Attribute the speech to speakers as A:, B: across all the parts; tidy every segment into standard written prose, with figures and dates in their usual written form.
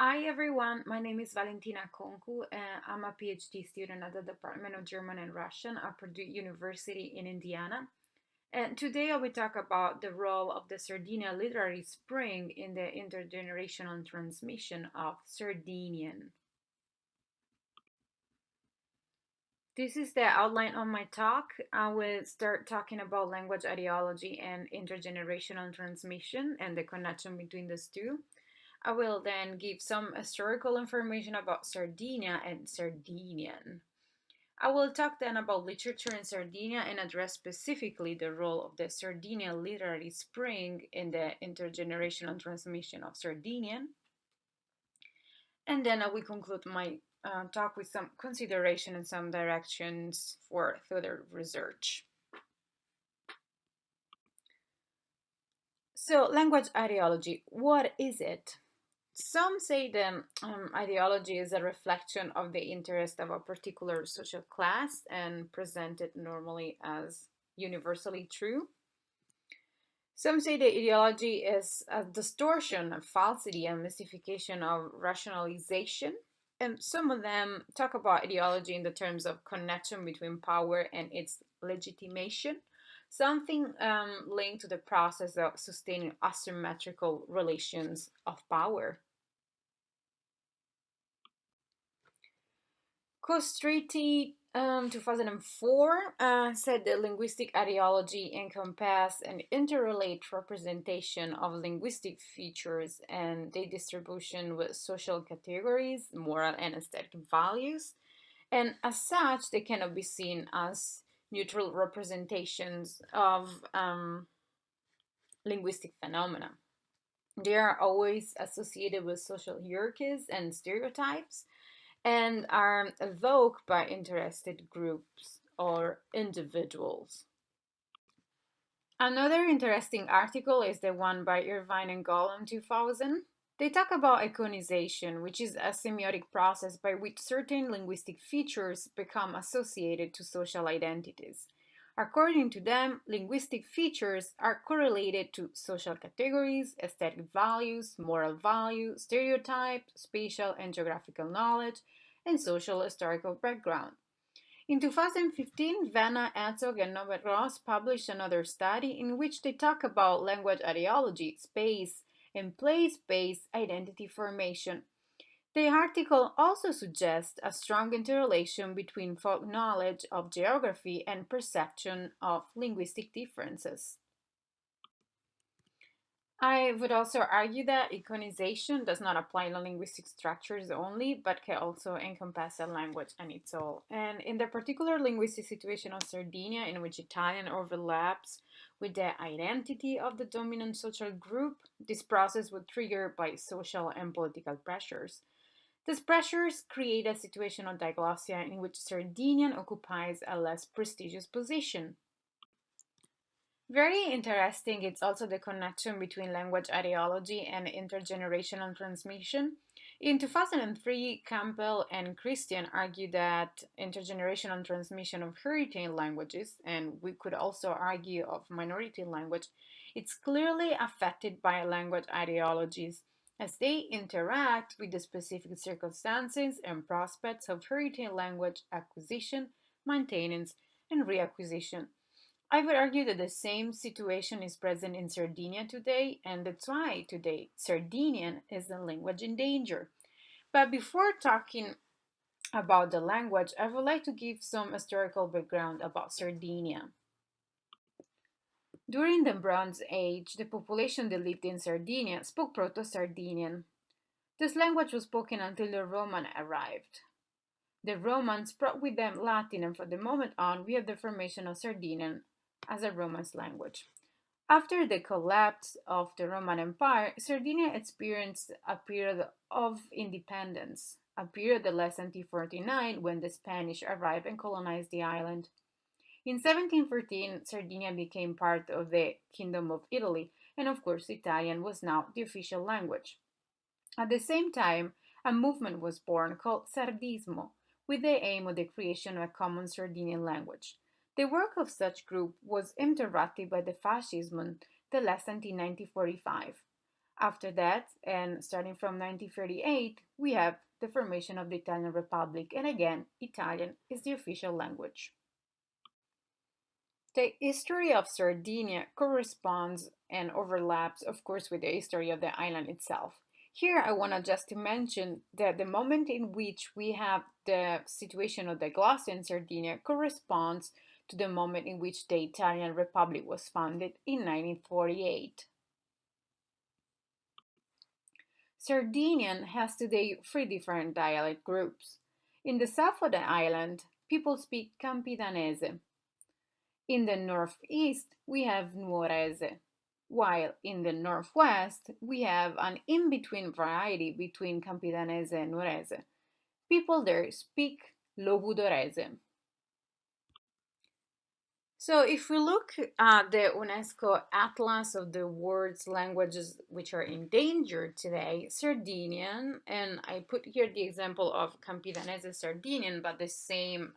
A: Hi everyone, my name is Valentina Concu and I'm a PhD student at the Department of German and Russian at Purdue University in Indiana. And today I will talk about the role of the Sardinian literary spring in the intergenerational transmission of Sardinian. This is the outline of my talk. I will start talking about language ideology and intergenerational transmission and the connection between these two. I will then give some historical information about Sardinia and Sardinian. I will talk then about literature in Sardinia and address specifically the role of the Sardinian literary spring in the intergenerational transmission of Sardinian. And then I will conclude my talk with some consideration and some directions for further research. So, language ideology, what is it? Some say the ideology is a reflection of the interest of a particular social class and presented normally as universally true. Some say the ideology is a distortion, a falsity, a mystification of rationalization. And some of them talk about ideology in the terms of connection between power and its legitimation, something linked to the process of sustaining asymmetrical relations of power. Costriti 2004 said that linguistic ideology encompass an interrelated representation of linguistic features and their distribution with social categories, moral and aesthetic values, and as such, they cannot be seen as neutral representations of linguistic phenomena. They are always associated with social hierarchies and stereotypes and are evoked by interested groups or individuals. Another interesting article is the one by Irvine and Gall in 2000. They talk about iconization, which is a semiotic process by which certain linguistic features become associated to social identities. According to them, linguistic features are correlated to social categories, aesthetic values, moral values, stereotypes, spatial and geographical knowledge, and social historical background. In 2015, Vanna, Herzog, and Norbert Ross published another study in which they talk about language ideology, space, and place based identity formation. The article also suggests a strong interrelation between folk knowledge of geography and perception of linguistic differences. I would also argue that iconization does not apply to linguistic structures only, but can also encompass a language and its all. And in the particular linguistic situation of Sardinia, in which Italian overlaps with the identity of the dominant social group, this process would trigger by social and political pressures. These pressures create a situation of diglossia in which Sardinian occupies a less prestigious position. Very interesting, it's also the connection between language ideology and intergenerational transmission. In 2003, Campbell and Christian argued that intergenerational transmission of heritage languages, and we could also argue of minority language, it's clearly affected by language ideologies as they interact with the specific circumstances and prospects of heritage language acquisition, maintenance, and reacquisition. I would argue that the same situation is present in Sardinia today, and that's why today Sardinian is a language in danger. But before talking about the language, I would like to give some historical background about Sardinia. During the Bronze Age, the population that lived in Sardinia spoke Proto Sardinian. This language was spoken until the Roman arrived. The Romans brought with them Latin, and from the moment on, we have the formation of Sardinian as a Romance language. After the collapse of the Roman Empire, Sardinia experienced a period of independence, a period that lasted until 49 when the Spanish arrived and colonized the island. In 1714, Sardinia became part of the Kingdom of Italy, and of course, Italian was now the official language. At the same time, a movement was born called Sardismo, with the aim of the creation of a common Sardinian language. The work of such group was interrupted by the fascism that lasted until 1945. After that, and starting from 1938, we have the formation of the Italian Republic, and again, Italian is the official language. The history of Sardinia corresponds and overlaps, of course, with the history of the island itself. Here, I want to just to mention that the moment in which we have the situation of the Gloss in Sardinia corresponds to the moment in which the Italian Republic was founded in 1948. Sardinian has today three different dialect groups. In the south of the island, people speak Campidanese. In the northeast, we have Nuorese, while in the northwest, we have an in between variety between Campidanese and Nuorese. People there speak Logudorese. So, if we look at the UNESCO Atlas of the world's languages which are endangered today, Sardinian, and I put here the example of Campidanese Sardinian, but the same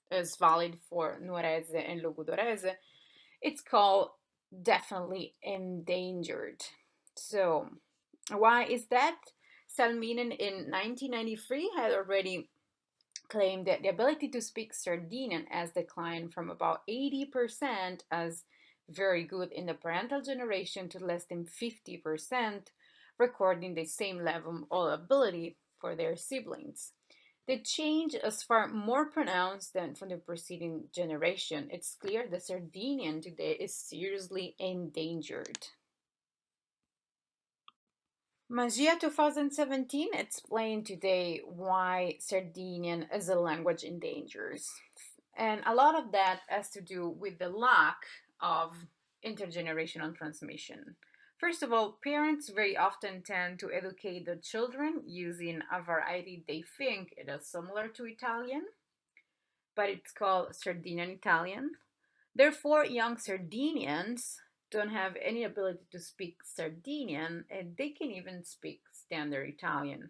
A: is valid for Nuorese and Logudorese, it's called definitely endangered. So, why is that? Salminen in 1993 had already claimed that the ability to speak Sardinian has declined from about 80% as very good in the parental generation to less than 50%, recording the same level of ability for their siblings. The change is far more pronounced than from the preceding generation. It's clear the Sardinian today is seriously endangered. Magia 2017 explained today why Sardinian is a language in dangers. And a lot of that has to do with the lack of intergenerational transmission. First of all, parents very often tend to educate their children using a variety they think it is similar to Italian, but it's called Sardinian Italian. Therefore, young Sardinians don't have any ability to speak Sardinian, and they can even speak standard Italian.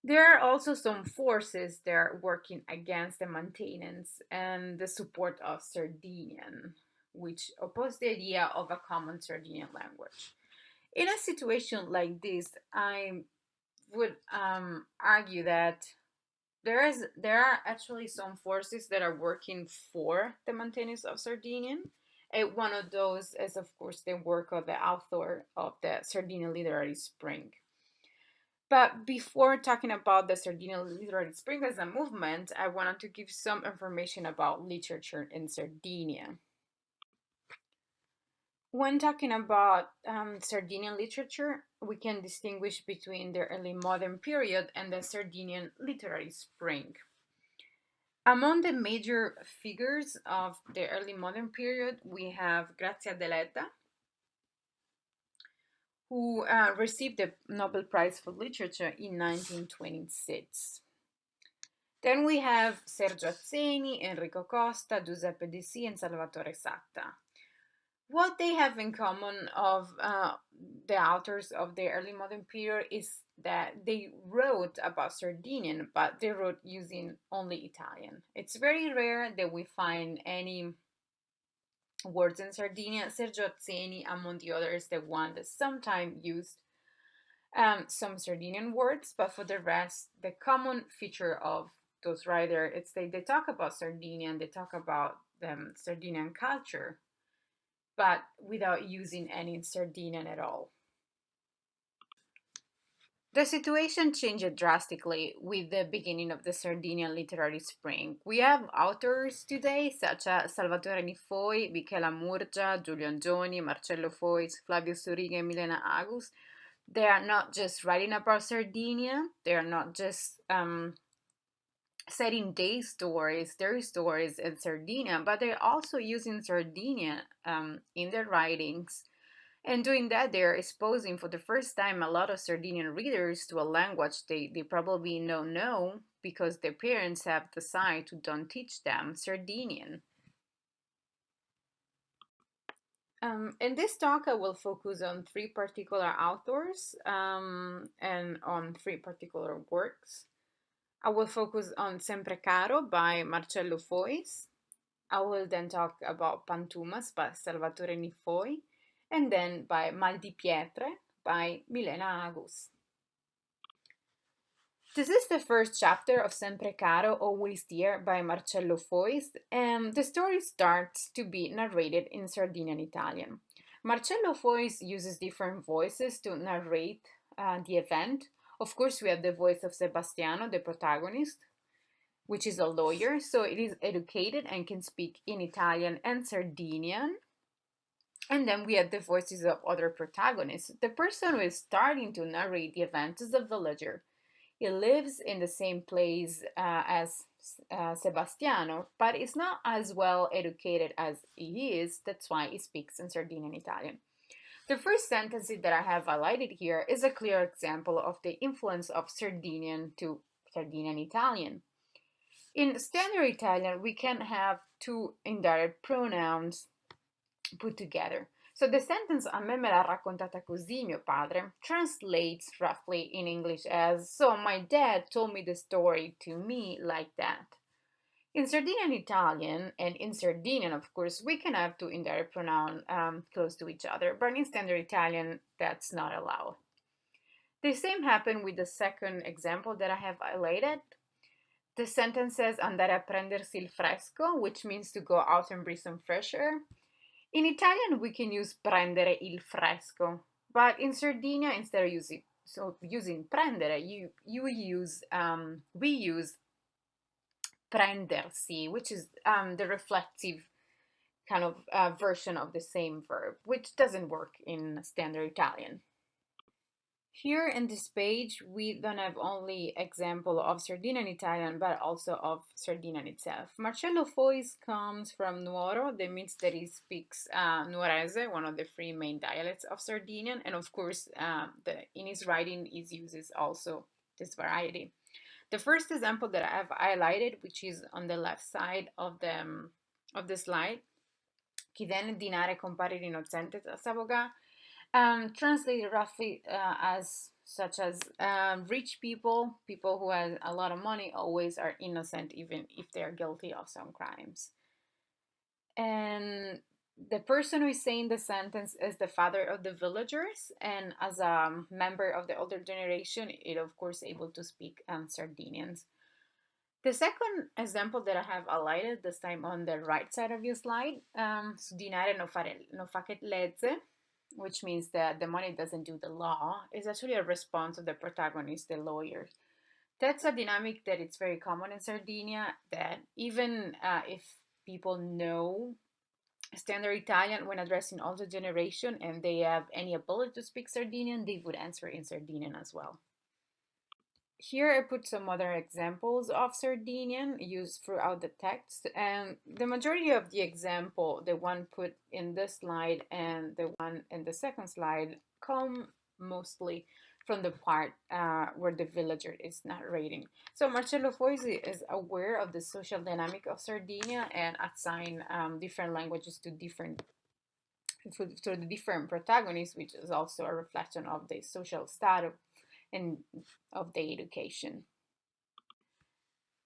A: There are also some forces that are working against the maintenance and the support of Sardinian, which oppose the idea of a common Sardinian language. In a situation like this, I would argue that there are actually some forces that are working for the maintenance of Sardinian. And one of those is, of course, the work of the author of the Sardinian Literary Spring. But before talking about the Sardinian Literary Spring as a movement, I wanted to give some information about literature in Sardinia. When talking about Sardinian literature, we can distinguish between the early modern period and the Sardinian Literary Spring. Among the major figures of the early modern period, we have Grazia Deledda, who received the Nobel Prize for Literature in 1926. Then we have Sergio Azzeni, Enrico Costa, Giuseppe De Sì, and Salvatore Satta. What they have in common of the authors of the early modern period is that they wrote about Sardinian, but they wrote using only Italian. It's very rare that we find any words in Sardinia. Sergio Azzeni, among the others, the one that sometimes used some Sardinian words, but for the rest, the common feature of those writers, it's they talk about Sardinia and they talk about Sardinian culture, but without using any Sardinian at all. The situation changed drastically with the beginning of the Sardinian literary spring. We have authors today such as Salvatore Nifoi, Michela Murgia, Giulio Angioni, Marcello Fois, Flavio Suriga, and Milena Agus. They are not just writing about Sardinia, they are not just setting their stories in Sardinia, but they're also using Sardinia in their writings. And doing that, they're exposing for the first time a lot of Sardinian readers to a language they probably don't know because their parents have decided to don't teach them Sardinian. In this talk, I will focus on three particular authors and on three particular works. I will focus on Sempre Caro by Marcello Fois. I will then talk about Pantumas by Salvatore Nifoi and then by Mal di Pietre by Milena Agus. This is the first chapter of Sempre Caro, Always Dear by Marcello Foix, and the story starts to be narrated in Sardinian Italian. Marcello Foix uses different voices to narrate the event. Of course, we have the voice of Sebastiano, the protagonist, which is a lawyer, so it is educated and can speak in Italian and Sardinian. And then we have the voices of other protagonists. The person who is starting to narrate the event is a villager. He lives in the same place as Sebastiano, but is not as well educated as he is. That's why he speaks in Sardinian Italian. The first sentence that I have highlighted here is a clear example of the influence of Sardinian to Sardinian Italian. In standard Italian, we can have two indirect pronouns put together. So the sentence "a me l'ha raccontata così mio padre" translates roughly in English as "so my dad told me the story to me like that." In Sardinian Italian, and in Sardinian, of course, we can have two indirect pronouns close to each other, but in standard Italian, that's not allowed. The same happened with the second example that I have highlighted. The sentence says "andare a prendersi il fresco," which means to go out and breathe some fresh air. In Italian, we can use prendere il fresco, but in Sardinia, instead of using prendere, we use prendersi, which is the reflective kind of version of the same verb, which doesn't work in standard Italian. Here in this page, we don't have only example of Sardinian Italian, but also of Sardinian itself. Marcello Foix comes from Nuoro. That means that he speaks Nuorese, one of the three main dialects of Sardinian. And of course, in his writing, he uses also this variety. The first example that I have highlighted, which is on the left side of the slide, chi viene dinare compare l'innocente s'avvoga, translated roughly as such as rich people who have a lot of money, always are innocent even if they are guilty of some crimes. And the person who is saying the sentence is the father of the villagers, and as a member of the older generation, it of course able to speak Sardinians. The second example that I have highlighted, this time on the right side of your slide, su dinare non facet legge, which means that the money doesn't do the law, is actually a response of the protagonist, the lawyer. That's a dynamic that it's very common in Sardinia, that even if people know standard Italian when addressing older generation and they have any ability to speak Sardinian, they would answer in Sardinian as well. Here I put some other examples of Sardinian used throughout the text, and the majority of the example, the one put in this slide and the one in the second slide, come mostly from the part where the villager is narrating. So Marcello Foix is aware of the social dynamic of Sardinia and assign different languages to the different protagonists, which is also a reflection of the social status and of the education.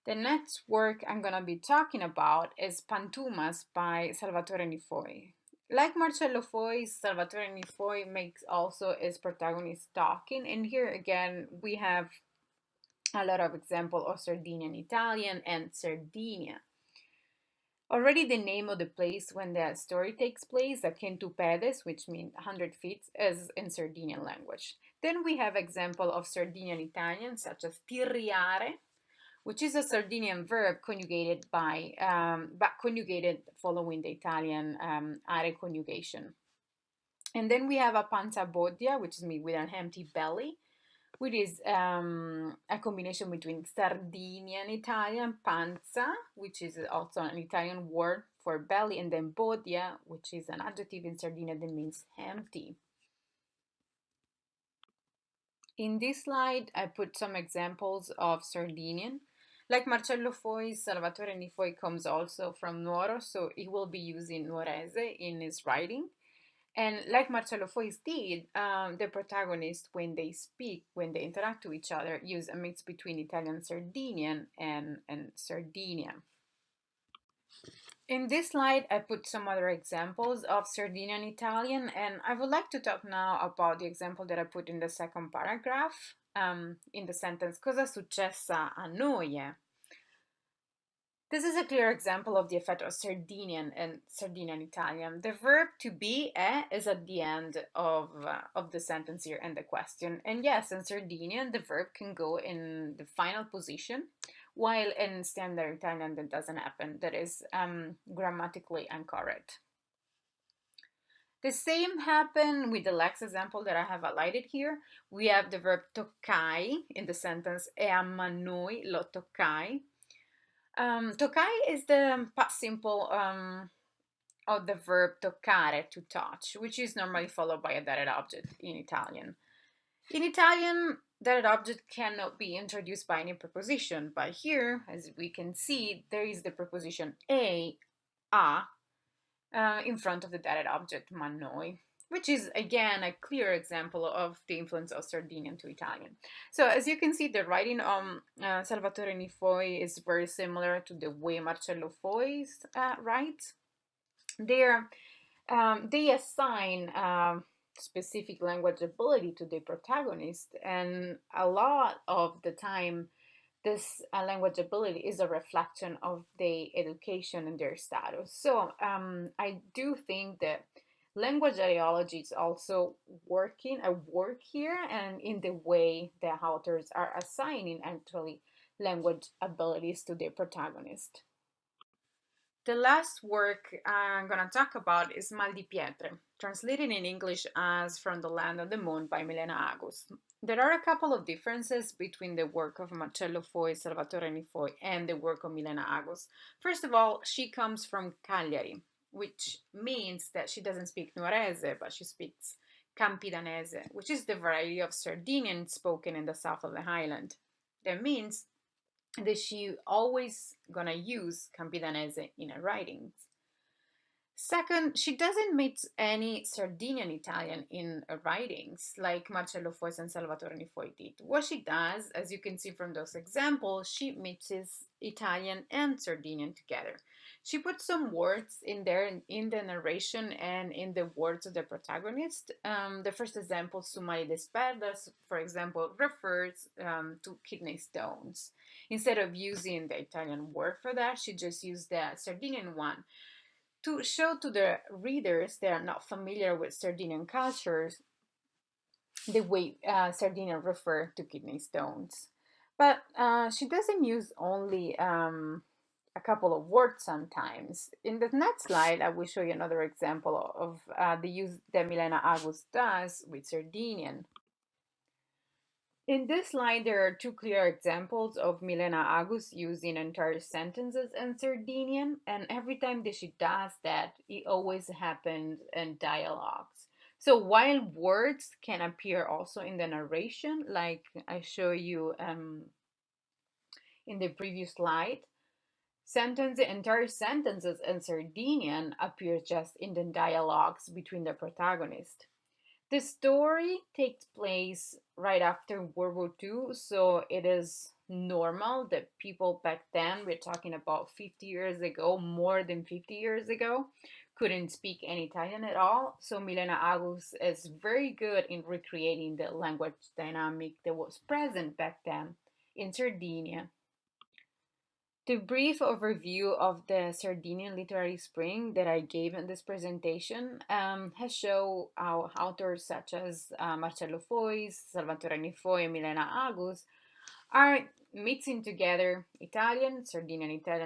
A: The next work I'm going to be talking about is Pantumas by Salvatore Nifoy. Like Marcello Foix, Salvatore Nifoy makes also his protagonist talking, and here again we have a lot of examples of Sardinian Italian and Sardinia. Already the name of the place when the story takes place, a centupedes, which means 100 feet, is in Sardinian language. Then we have example of Sardinian Italian, such as tirriare, which is a Sardinian verb conjugated conjugated following the Italian are conjugation. And then we have a panza bodia, which is made with an empty belly, which is a combination between Sardinian Italian, panza, which is also an Italian word for belly, and then bodia, which is an adjective in Sardinia that means empty. In this slide, I put some examples of Sardinian. Like Marcello Foix, Salvatore Nifoy comes also from Nuoro, so he will be using Nuorese in his writing. And like Marcello Foix did, the protagonists, when they speak, when they interact with each other, use a mix between Italian Sardinian and Sardinia. In this slide, I put some other examples of Sardinian Italian, and I would like to talk now about the example that I put in the second paragraph, in the sentence, cosa successa a noi? This is a clear example of the effect of Sardinian and Sardinian Italian. The verb to be is at the end of the sentence here and the question. And yes, in Sardinian, the verb can go in the final position, while in standard Italian, that doesn't happen. That is grammatically incorrect. The same happened with the Lex example that I have highlighted here. We have the verb toccai in the sentence e a noi lo toccai. Toccai is the past simple of the verb toccare, to touch, which is normally followed by a direct object in Italian. In Italian, direct object cannot be introduced by any preposition, but here, as we can see, there is the preposition a in front of the direct object ma noi, which is again a clear example of the influence of Sardinian to Italian. So as you can see, the writing on Salvatore Nifoi is very similar to the way Marcello Foy writes. There, they assign specific language ability to the protagonist, and a lot of the time this language ability is a reflection of their education and their status. So I do think that language ideology is also working a work here, and in the way the authors are assigning actually language abilities to their protagonist. The last work I'm going to talk about is Mal di Pietre, translated in English as From the Land of the Moon by Milena Agus. There are a couple of differences between the work of Marcello Foy, Salvatore Nifoy, and the work of Milena Agus. First of all, she comes from Cagliari, which means that she doesn't speak Nuorese, but she speaks Campidanese, which is the variety of Sardinian spoken in the south of the highland. That means that she always gonna use Campidanese in her writings. Second, she doesn't mix any Sardinian Italian in her writings like Marcello Foix and Salvatore Nifoy did. What she does, as you can see from those examples, she mixes Italian and Sardinian together. She puts some words in there in the narration and in the words of the protagonist. The first example, Sumari de Perdas, for example, refers to kidney stones. Instead of using the Italian word for that, she just used the Sardinian one to show to the readers that are not familiar with Sardinian cultures the way Sardinian refer to kidney stones. But she doesn't use only a couple of words sometimes. In the next slide, I will show you another example of the use that Milena Agus does with Sardinian. In this slide, there are two clear examples of Milena Agus using entire sentences in Sardinian, and every time that she does that, it always happens in dialogues. So while words can appear also in the narration, like I show you in the previous slide, entire sentences in Sardinian appear just in the dialogues between the protagonists. The story takes place right after World War II, so it is normal that people back then, we're talking about 50 years ago, more than 50 years ago, couldn't speak any Italian at all. So Milena Agus is very good in recreating the language dynamic that was present back then in Sardinia. The brief overview of the Sardinian literary spring that I gave in this presentation has shown how authors such as Marcello Foix, Salvatore Nifoy, and Milena Agus are mixing together Italian,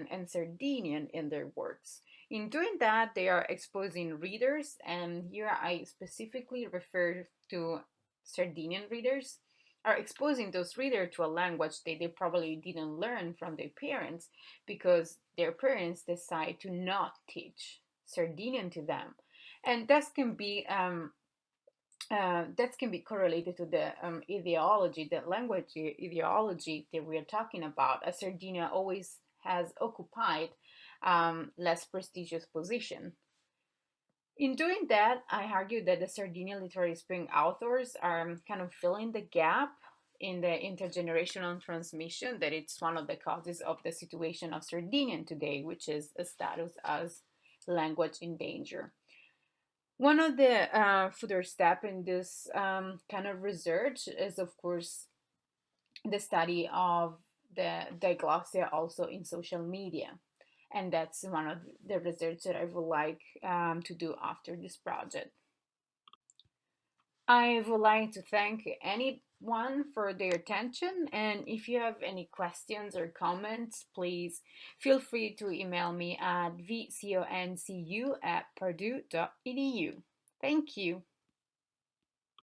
A: and Sardinian in their works. In doing that, they are exposing readers, and here I specifically refer to Sardinian readers, are exposing those readers to a language they probably didn't learn from their parents because their parents decide to not teach Sardinian to them. And that can be correlated to the ideology, the language ideology that we are talking about, as Sardinia always has occupied less prestigious position. In doing that, I argue that the Sardinian literary spring authors are kind of filling the gap in the intergenerational transmission that it's one of the causes of the situation of Sardinian today, which is a status as language in danger. One of the further step in this kind of research is, of course, the study of the diglossia also in social media. And that's one of the research that I would like to do after this project. I would like to thank anyone for their attention. And if you have any questions or comments, please feel free to email me at vconcu@purdue.edu. Thank you.